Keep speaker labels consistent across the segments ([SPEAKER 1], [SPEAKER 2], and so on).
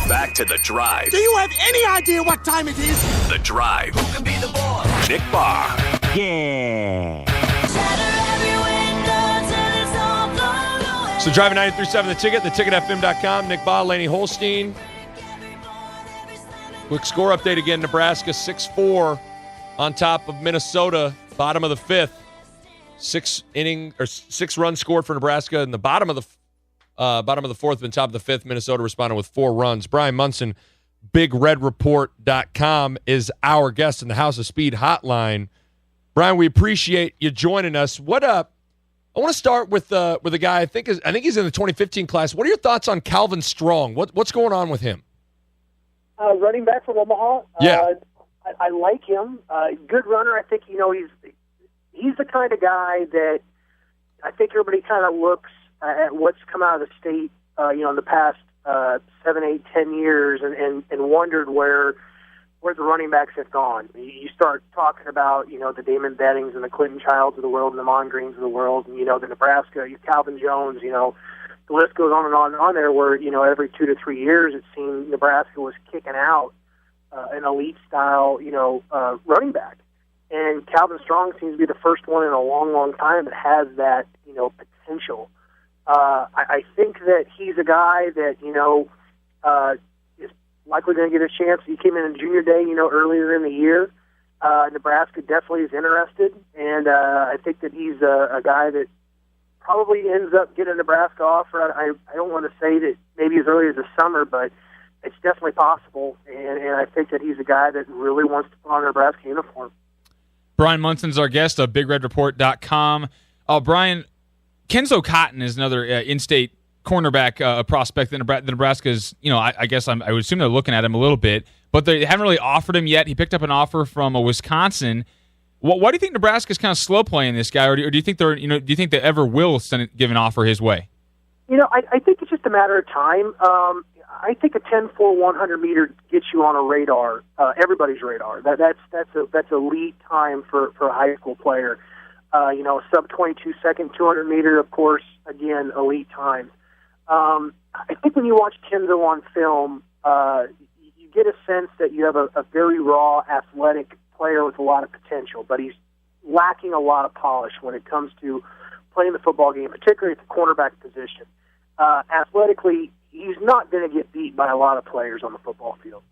[SPEAKER 1] back to The Drive.
[SPEAKER 2] Do you have any idea what time it is?
[SPEAKER 1] The Drive. Who can be the boss? Nick Barr.
[SPEAKER 3] Yeah.
[SPEAKER 4] So driving 93.7 The Ticket, theticketfm.com. Nick Barr, Laney Holstein. Quick score update again. Nebraska 6-4 on top of Minnesota, bottom of the fifth. 6 runs scored for Nebraska in the bottom of the fourth, and top of the fifth. Minnesota responded with 4 runs. Brian Munson, BigRedReport.com, is our guest in the House of Speed hotline. Brian, we appreciate you joining us. What up? I want to start with a guy I think he's in the 2015 class. What are your thoughts on Calvin Strong? What's going on with him?
[SPEAKER 5] Running back from Omaha.
[SPEAKER 4] Yeah,
[SPEAKER 5] I like him. Good runner. I think he's the kind of guy that I think everybody kind of looks at what's come out of the state, in the past 7, 8, 10 years, and wondered where the running backs have gone. You start talking about, the Damon Bettings and the Clinton Childs of the world and the Mon Greens of the world, and, the Nebraska, Calvin Jones, the list goes on and on and on there where, every 2 to 3 years it seemed Nebraska was kicking out an elite-style, running back. And Calvin Strong seems to be the first one in a long, long time that has that, potential. I think that he's a guy that, is likely going to get a chance. He came in junior day, earlier in the year. Nebraska definitely is interested, and I think that he's a guy that probably ends up getting a Nebraska offer. I don't want to say that maybe as early as the summer, but it's definitely possible, and I think that he's a guy that really wants to put on a Nebraska uniform.
[SPEAKER 6] Brian Munson's our guest of BigRedReport.com. Brian, Kenzo Cotton is another in-state cornerback prospect that Nebraska's, I guess I would assume they're looking at him a little bit, but they haven't really offered him yet. He picked up an offer from Wisconsin. Why do you think Nebraska's kind of slow playing this guy, or do you think do you think they ever will give an offer his way?
[SPEAKER 5] I think it's just a matter of time. I think a 10-4 100-meter gets you on a radar, everybody's radar. That's elite time for a high school player. Sub 22 second 200-meter, of course, again, elite time. I think when you watch Kenzo on film, you get a sense that you have a very raw, athletic player with a lot of potential, but he's lacking a lot of polish when it comes to playing the football game, particularly at the cornerback position. Athletically, he's not going to get beat by a lot of players on the football field.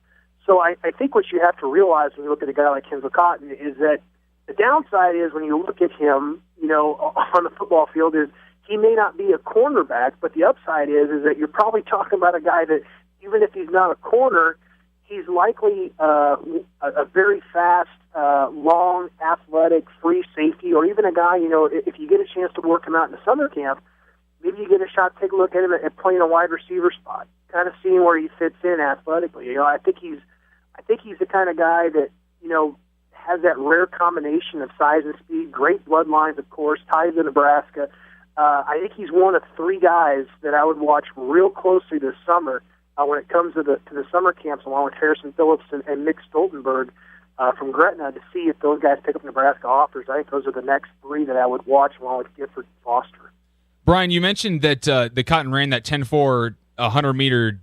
[SPEAKER 5] So I think what you have to realize when you look at a guy like Kenzo Cotton is that the downside is when you look at him, on the football field is he may not be a cornerback, but the upside is that you're probably talking about a guy that even if he's not a corner, he's likely a very fast, long, athletic, free safety, or even a guy, if you get a chance to work him out in the summer camp, maybe you get a shot to take a look at him at playing a wide receiver spot, kind of seeing where he fits in athletically. I think he's the kind of guy that, has that rare combination of size and speed, great bloodlines, of course, ties to Nebraska. I think he's one of 3 guys that I would watch real closely this summer when it comes to the summer camps, along with Harrison Phillips and Mick Stoltenberg from Gretna, to see if those guys pick up Nebraska offers. I think those are the next 3 that I would watch, along with Gifford and Foster.
[SPEAKER 6] Brian, you mentioned that the Cotton ran that 10-4 100-meter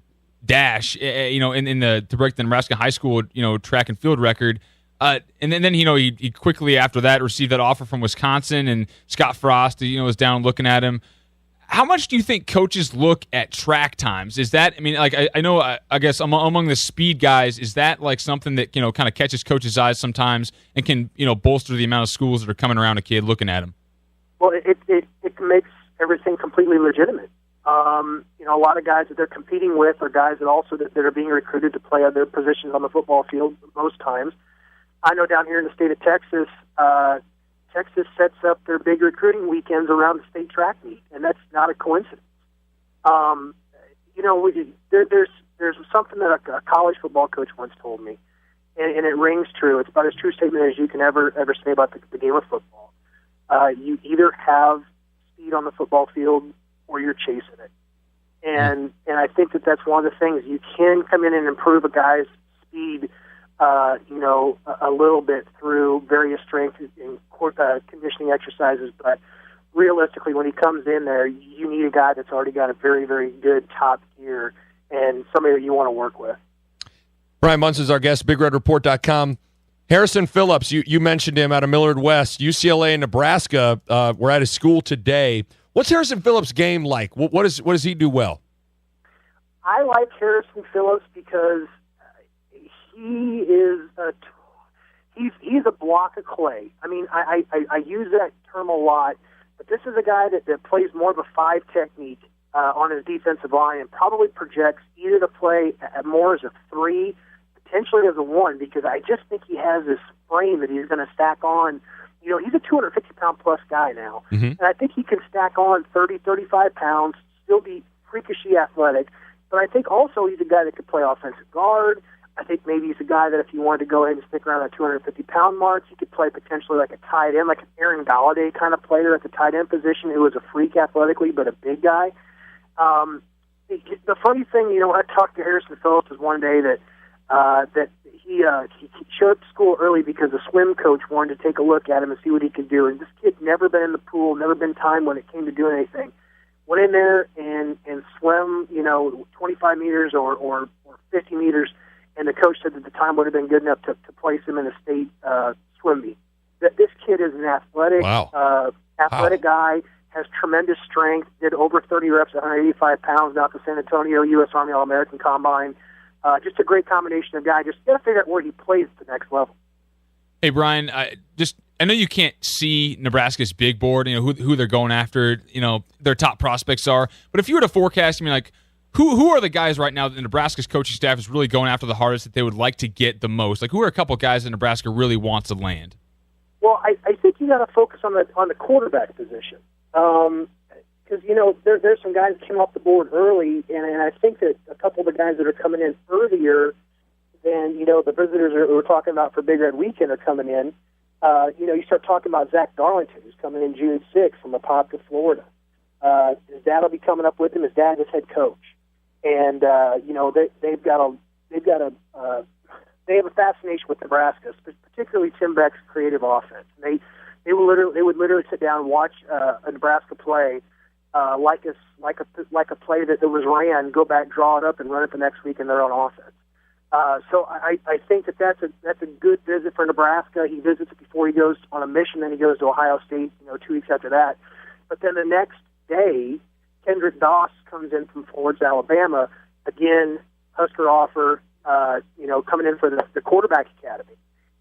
[SPEAKER 6] dash, to break the Nebraska high school, track and field record. And then he quickly after that received that offer from Wisconsin, and Scott Frost, was down looking at him. How much do you think coaches look at track times? Is that, I know, I guess among the speed guys, is that like something that, kind of catches coaches' eyes sometimes and can, bolster the amount of schools that are coming around a kid looking at him?
[SPEAKER 5] Well, it makes everything completely legitimate. A lot of guys that they're competing with are guys that are being recruited to play other positions on the football field most times. I know down here in the state of Texas, Texas sets up their big recruiting weekends around the state track meet, and that's not a coincidence. There's something that a college football coach once told me, and it rings true. It's about as true a statement as you can ever say about the game of football. You either have speed on the football field or you're chasing it. And I think that's one of the things. You can come in and improve a guy's speed a little bit through various strength and conditioning exercises, but realistically, when he comes in there, you need a guy that's already got a very, very good top gear and somebody that you want to work with.
[SPEAKER 4] Brian Munson is our guest, BigRedReport.com. Harrison Phillips, you mentioned him out of Millard West, UCLA and Nebraska. We're at his school today. What's Harrison Phillips' game like? What does he do well?
[SPEAKER 5] I like Harrison Phillips because he is he's a block of clay. I mean, I use that term a lot, but this is a guy that plays more of a 5 technique on his defensive line and probably projects either to play more as a 3, potentially as a 1, because I just think he has this frame that he's going to stack on. You know, he's a 250-pound plus guy now, and I think he can stack on 30, 35 pounds, still be freakishly athletic, but I think also he's a guy that could play offensive guard. I think maybe he's a guy that if you wanted to go ahead and stick around that 250-pound mark, he could play potentially like a tight end, like an Aaron Galladay kind of player at the tight end position who was a freak athletically but a big guy. The funny thing, you know, when I talked to Harrison Phillips was one day that he showed up to school early because the swim coach wanted to take a look at him and see what he could do. And this kid never been in the pool, never been time when it came to doing anything. Went in there and swam, you know, 25 meters or 50 meters, and the coach said that the time would have been good enough to place him in a state swim meet. That this kid is an athletic, guy, has tremendous strength, did over 30 reps at 185 pounds now at the San Antonio U.S. Army All-American Combine. Just a great combination of guy. Just got to figure out where he plays at the next level.
[SPEAKER 6] Hey, Brian, I know you can't see Nebraska's big board, you know, who they're going after, you know, their top prospects are. But if you were to forecast, I mean, like, who are the guys right now that Nebraska's coaching staff is really going after the hardest that they would like to get the most? Like, who are a couple guys that Nebraska really wants to land?
[SPEAKER 5] Well, I think you got to focus on the quarterback position. Because, you know, there's some guys that came off the board early, and I think that a couple of the guys that are coming in earlier than, you know, the visitors we're talking about for Big Red Weekend are coming in. You know, you start talking about Zach Darlington, who's coming in June 6th from Apopka, Florida. His dad will be coming up with him. His dad is head coach. And, you know, they have a fascination with Nebraska, particularly Tim Beck's creative offense. They would literally sit down and watch a Nebraska play like a play that was ran, go back, draw it up, and run it the next week in their own offense. So I think that's a good visit for Nebraska. He visits it before he goes on a mission, then he goes to Ohio State, you know, 2 weeks after that. But then the next day, Kendrick Doss comes in from Florence, Alabama. Again, Husker offer, you know, coming in for the quarterback academy.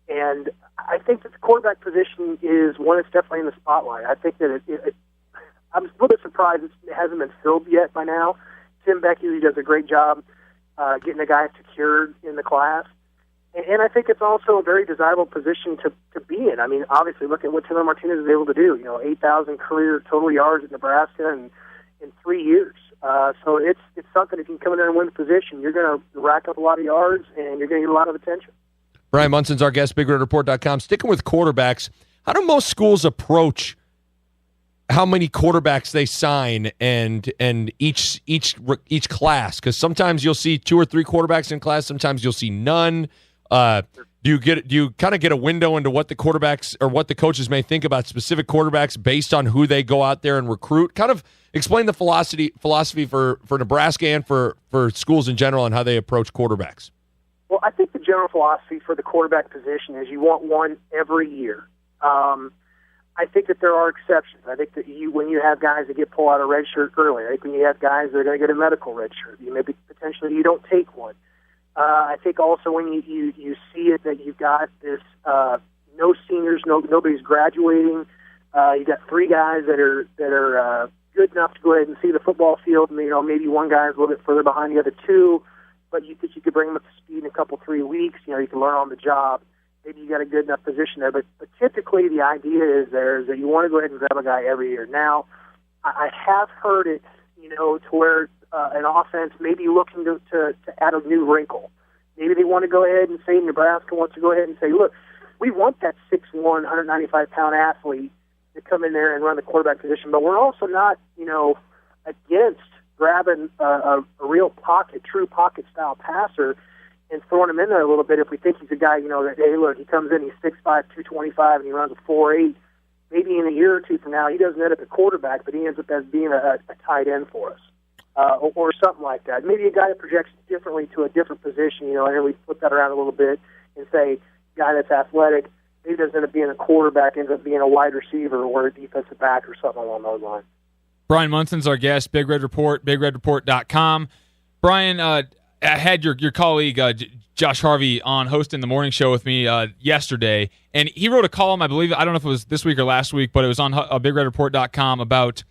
[SPEAKER 5] And I think that the quarterback position is one that's definitely in the spotlight. I think that I'm a little bit surprised it hasn't been filled yet by now. Tim Beck usually does a great job getting a guy secured in the class. And I think it's also a very desirable position to be in. I mean, obviously, look at what Taylor Martinez is able to do. You know, 8,000 career total yards at Nebraska in 3 years. So it's something, if you can come in there and win the position, you're going to rack up a lot of yards and you're going to get a lot of attention.
[SPEAKER 4] Brian Munson's our guest, BigRedReport.com. Sticking with quarterbacks, how do most schools approach how many quarterbacks they sign and each class? Because sometimes you'll see 2 or 3 quarterbacks in class, sometimes you'll see none. Do you kind of get a window into what the quarterbacks or what the coaches may think about specific quarterbacks based on who they go out there and recruit? Kind of explain the philosophy for Nebraska and for schools in general and how they approach quarterbacks.
[SPEAKER 5] Well, I think the general philosophy for the quarterback position is you want one every year. I think that there are exceptions. I think that when you have guys that get pulled out of red shirt early, I think when you have guys that are going to get a medical red shirt, maybe potentially you don't take one. I think also when you see it that you've got this no seniors, nobody's graduating. You got 3 guys that are good enough to go ahead and see the football field, and maybe one guy is a little bit further behind the other 2, but you think you could bring them up to speed in a couple 3 weeks. You can learn on the job. Maybe you got a good enough position there, but typically the idea is that you want to go ahead and grab a guy every year. Now, I have heard it, to where an offense may be looking to add a new wrinkle. Maybe they want to go ahead and say Nebraska wants to go ahead and say, look, we want that 6'1", 195-pound athlete to come in there and run the quarterback position, but we're also not, against grabbing a real true pocket-style passer and throwing him in there a little bit if we think he's a guy, that, hey, look, he comes in, he's 6'5", 225, and he runs a 4.8. Maybe in a year or 2 from now, he doesn't end up at quarterback, but he ends up as being a tight end for us. or something like that. Maybe a guy that projects differently to a different position, and then we flip that around a little bit and say, guy that's athletic, maybe doesn't end up being a quarterback, ends up being a wide receiver or a defensive back or something along those lines.
[SPEAKER 6] Brian Munson's our guest, Big Red Report, BigRedReport.com. Brian, I had your colleague Josh Harvey on hosting the morning show with me yesterday, and he wrote a column, I believe, I don't know if it was this week or last week, but it was on BigRedReport.com about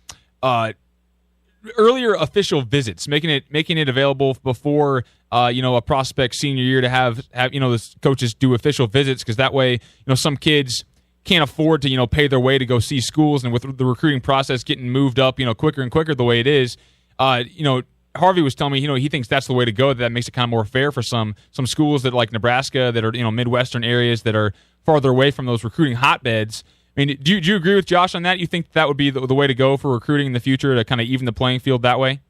[SPEAKER 6] earlier official visits, making it available before a prospect senior year to have the coaches do official visits, because that way some kids can't afford to pay their way to go see schools, and with the recruiting process getting moved up quicker and quicker the way it is, Harvey was telling me he thinks that's the way to go. That makes it kind of more fair for some schools that like Nebraska that are Midwestern areas that are farther away from those recruiting hotbeds. I mean, do you agree with Josh on that? You think that would be the way to go for recruiting in the future, to kind of even the playing field that way?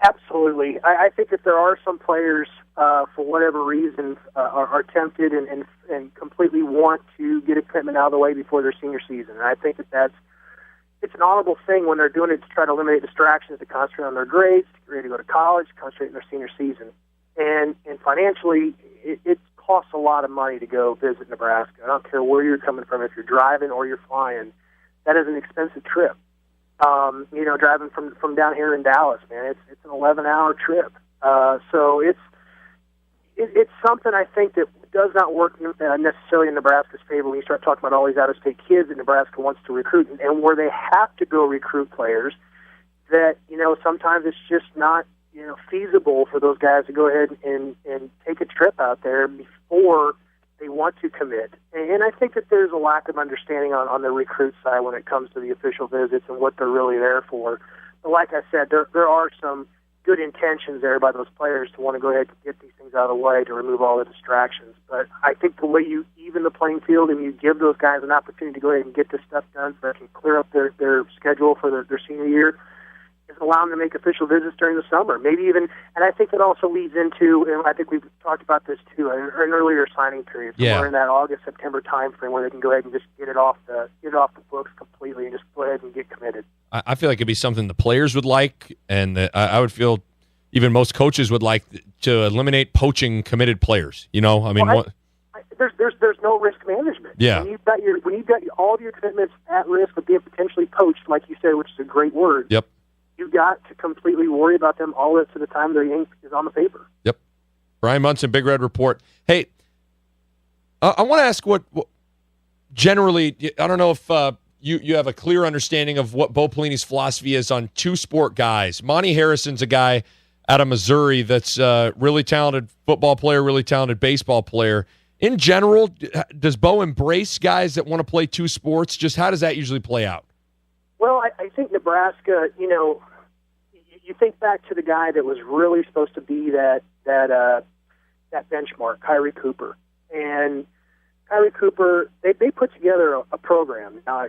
[SPEAKER 5] Absolutely. I think that there are some players, for whatever reason, are tempted and completely want to get a commitment out of the way before their senior season. And I think it's an honorable thing when they're doing it to try to eliminate distractions, to concentrate on their grades, to get ready to go to college, concentrate on their senior season. And financially, it costs a lot of money to go visit Nebraska. I don't care where you're coming from, if you're driving or you're flying. That is an expensive trip. Driving from down here in Dallas, man, it's an 11-hour trip. So it's something I think that does not work necessarily in Nebraska's favor when you start talking about all these out-of-state kids that Nebraska wants to recruit, and where they have to go recruit players that, sometimes it's just not, feasible for those guys to go ahead and take a trip out there before they want to commit. And I think that there's a lack of understanding on the recruit side when it comes to the official visits and what they're really there for. But like I said, there are some good intentions there by those players to want to go ahead and get these things out of the way to remove all the distractions. But I think the way you even the playing field and you give those guys an opportunity to go ahead and get this stuff done so they can clear up their schedule for their senior year is allow them to make official visits during the summer. Maybe even, and I think it also leads into, and I think we've talked about this too, an earlier signing period. So we're in that August, September time frame where they can go ahead and just get it off the books completely and just go ahead and get committed.
[SPEAKER 4] I feel like it'd be something the players would like, and that I would feel even most coaches would like to eliminate poaching committed players. There's
[SPEAKER 5] no risk management.
[SPEAKER 4] Yeah.
[SPEAKER 5] When you've got all of your commitments at risk of being potentially poached, like you said, which is a great word.
[SPEAKER 4] Yep.
[SPEAKER 5] You've got to completely worry about them all to the time their ink is on the paper.
[SPEAKER 4] Yep. Brian Munson, Big Red Report. Hey, I want to ask what generally, I don't know if you have a clear understanding of what Bo Pelini's philosophy is on two-sport guys. Monty Harrison's a guy out of Missouri that's really talented football player, really talented baseball player. In general, does Bo embrace guys that want to play two sports? Just how does that usually play out?
[SPEAKER 5] Well, I think Nebraska, you think back to the guy that was really supposed to be that benchmark, Kyrie Cooper. And Kyrie Cooper, they put together a program. Now,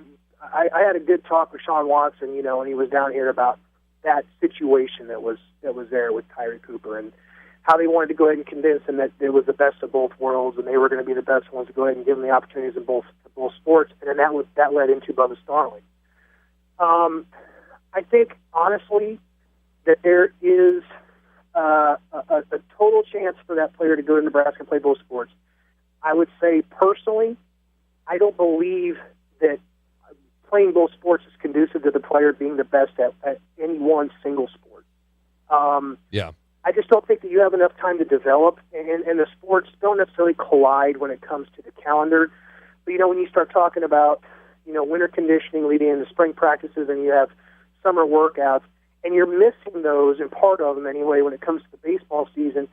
[SPEAKER 5] I had a good talk with Sean Watson, when he was down here about that situation that was there with Kyrie Cooper and how they wanted to go ahead and convince him that it was the best of both worlds and they were going to be the best ones to go ahead and give him the opportunities in both sports. And then that led into Bubba Starling. I think, honestly, that there is a total chance for that player to go to Nebraska and play both sports. I would say, personally, I don't believe that playing both sports is conducive to the player being the best at any one single sport. I just don't think that you have enough time to develop, and the sports don't necessarily collide when it comes to the calendar. But, when you start talking about winter conditioning leading into spring practices, and you have summer workouts, and you're missing those, and part of them anyway, when it comes to the baseball season,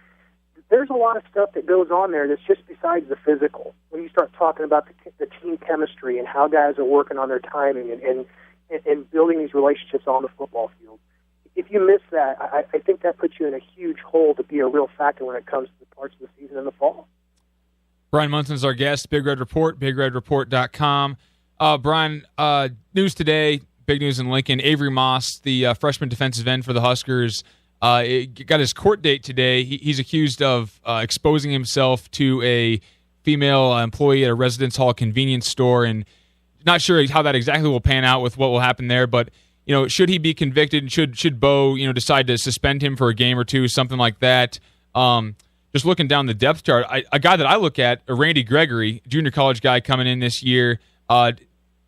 [SPEAKER 5] there's a lot of stuff that goes on there that's just besides the physical. When you start talking about the team chemistry and how guys are working on their timing and building these relationships on the football field, if you miss that, I think that puts you in a huge hole to be a real factor when it comes to the parts of the season in the fall.
[SPEAKER 6] Brian Munson's our guest, Big Red Report, BigRedReport.com. Brian, news today, big news in Lincoln. Avery Moss, the freshman defensive end for the Huskers, got his court date today. He's accused of exposing himself to a female employee at a Residence Hall convenience store, and not sure how that exactly will pan out with what will happen there. But should he be convicted? Should Bo, decide to suspend him for a game or two, something like that? Just looking down the depth chart, a guy that I look at, Randy Gregory, junior college guy coming in this year. What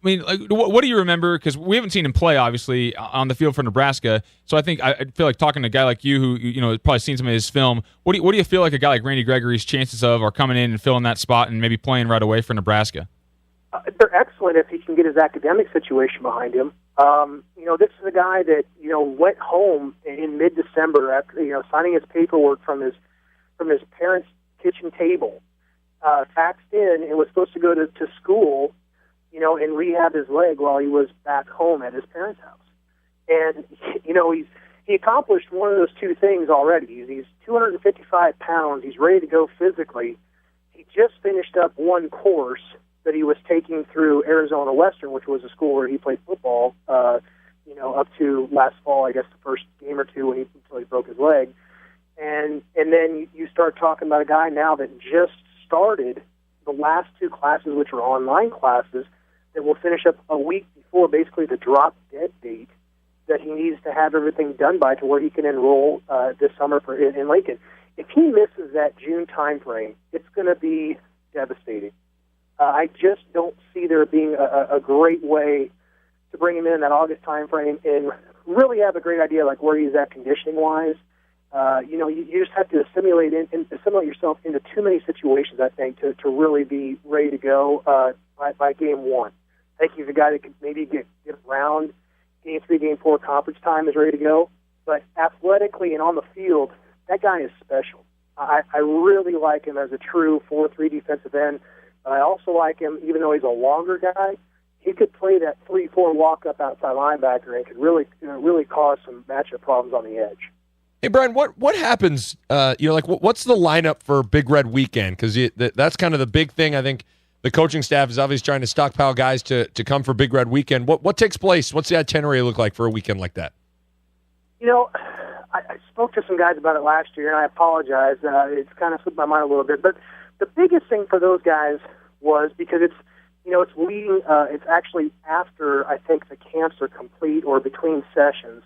[SPEAKER 6] do you remember? Because we haven't seen him play, obviously, on the field for Nebraska. So I feel like talking to a guy like you who has probably seen some of his film. What do you feel like a guy like Randy Gregory's chances of are coming in and filling that spot and maybe playing right away for Nebraska?
[SPEAKER 5] They're excellent if he can get his academic situation behind him. This is a guy that went home in mid-December after signing his paperwork from his parents' kitchen table, faxed in, and was supposed to go to school, and rehab his leg while he was back home at his parents' house. And he accomplished one of those two things already. He's 255 pounds. He's ready to go physically. He just finished up one course that he was taking through Arizona Western, which was a school where he played football, up to last fall, I guess the first game or two until he broke his leg. And then you start talking about a guy now that just started the last two classes, which are online classes, that will finish up a week before basically the drop-dead date that he needs to have everything done by to where he can enroll this summer in Lincoln. If he misses that June time frame, it's going to be devastating. I just don't see there being a great way to bring him in that August time frame and really have a great idea like where he's at conditioning-wise. You just have to assimilate yourself into too many situations, I think, to really be ready to go by game one. I think he's a guy that could maybe get around game 3, game 4 conference time is ready to go. But athletically and on the field, that guy is special. I really like him as a true 4-3 defensive end. But I also like him, even though he's a longer guy, he could play that 3-4 walk-up outside linebacker and could really cause some matchup problems on the edge.
[SPEAKER 4] Hey, Brian, what happens, what's the lineup for Big Red Weekend? Because that's kind of the big thing. I think the coaching staff is obviously trying to stockpile guys to come for Big Red Weekend. What takes place? What's the itinerary look like for a weekend like that?
[SPEAKER 5] I spoke to some guys about it last year, and I apologize. It's kind of slipped my mind a little bit. But the biggest thing for those guys was because it's leading, it's actually after, I think, the camps are complete or between sessions.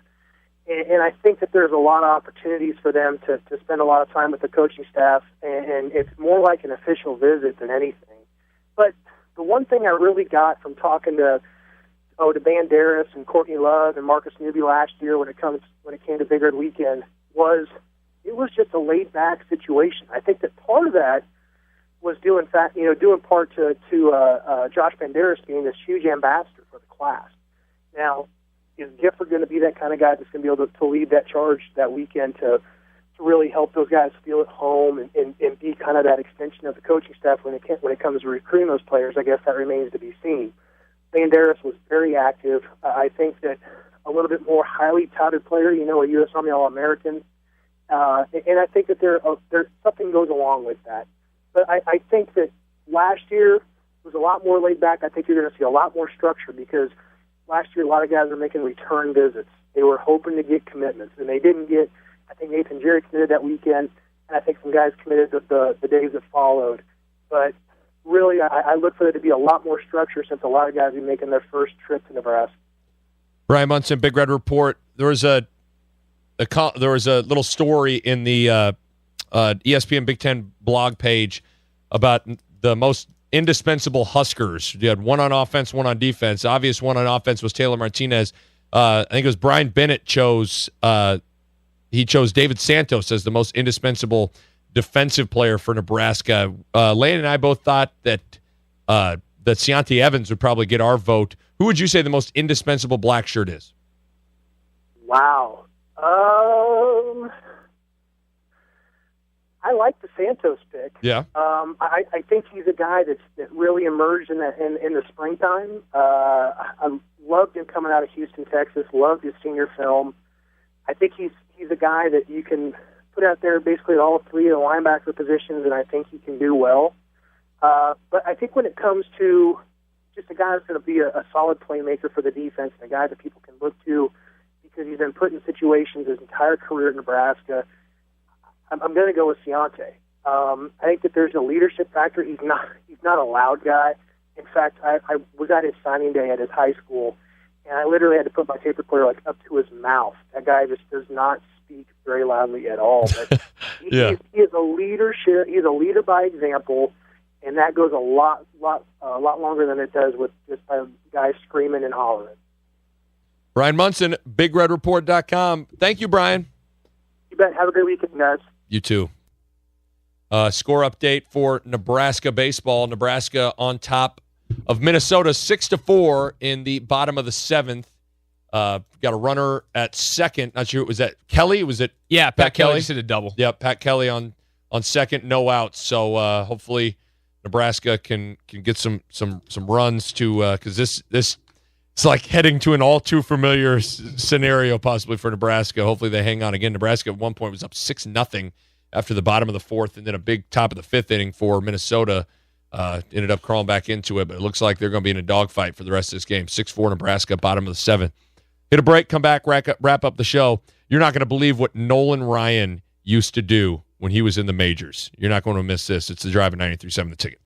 [SPEAKER 5] And I think that there's a lot of opportunities for them to spend a lot of time with the coaching staff, and it's more like an official visit than anything. But the one thing I really got from talking to Banderas and Courtney Love and Marcus Newby last year when it came to Big Red Weekend was it was just a laid back situation. I think that part of that was due part to Josh Banderas being this huge ambassador for the class. Now, is Gifford going to be that kind of guy that's going to be able to lead that charge that weekend to really help those guys feel at home and be kind of that extension of the coaching staff when it comes to recruiting those players? I guess that remains to be seen. Banderas was very active. I think that a little bit more highly touted player, a U.S. Army All-American, and I think that there's something goes along with that. But I think that last year was a lot more laid back. I think you're going to see a lot more structure because last year a lot of guys were making return visits. They were hoping to get commitments, and they didn't get. I think Nathan Jerry committed that weekend, and I think some guys committed the days that followed. But really, I look for there to be a lot more structure since a lot of guys are making their first trip to Nebraska.
[SPEAKER 4] Brian Munson, Big Red Report. There was a little story in the ESPN Big Ten blog page about the most indispensable Huskers. You had one on offense, one on defense. The obvious one on offense was Taylor Martinez. I think it was Brian Bennett chose David Santos as the most indispensable defensive player for Nebraska. Lane and I both thought that Ciante Evans would probably get our vote. Who would you say the most indispensable black shirt is?
[SPEAKER 5] Wow. I like the Santos pick.
[SPEAKER 4] Yeah.
[SPEAKER 5] I think he's a guy that really emerged in the springtime. I loved him coming out of Houston, Texas. Loved his senior film. I think he's a guy that you can put out there basically at all three of the linebacker positions, and I think he can do well. But I think when it comes to just a guy that's going to be a solid playmaker for the defense and a guy that people can look to because he's been put in situations his entire career at Nebraska, I'm going to go with Ciante. I think that there's a leadership factor. He's not a loud guy. In fact, I was at his signing day at his high school, and I literally had to put my tape recorder like up to his mouth. That guy just does not speak very loudly at all. But
[SPEAKER 4] Yeah.
[SPEAKER 5] he is a leadership. He's a leader by example, and that goes a lot longer than it does with just by guys screaming and hollering.
[SPEAKER 4] Brian Munson, BigRedReport.com. Thank you, Brian.
[SPEAKER 5] You bet. Have a great weekend, guys.
[SPEAKER 4] You too. Score update for Nebraska baseball. Nebraska on top of Minnesota 6-4 in the bottom of the 7th. Got a runner at second. Not sure, was that Kelly? Was it?
[SPEAKER 6] Yeah, Pat Kelly just hit a double.
[SPEAKER 4] Yeah, Pat Kelly on second, no outs. So hopefully Nebraska can get some runs to because this it's like heading to an all too familiar scenario possibly for Nebraska. Hopefully they hang on again. Nebraska at one point was up 6-0 after the bottom of the 4th, and then a big top of the 5th inning for Minnesota. Ended up crawling back into it, but it looks like they're going to be in a dogfight for the rest of this game. 6-4 Nebraska, bottom of the 7th. Hit a break, come back, wrap up the show. You're not going to believe what Nolan Ryan used to do when he was in the majors. You're not going to miss this. It's The Drive at 93.7 The Ticket.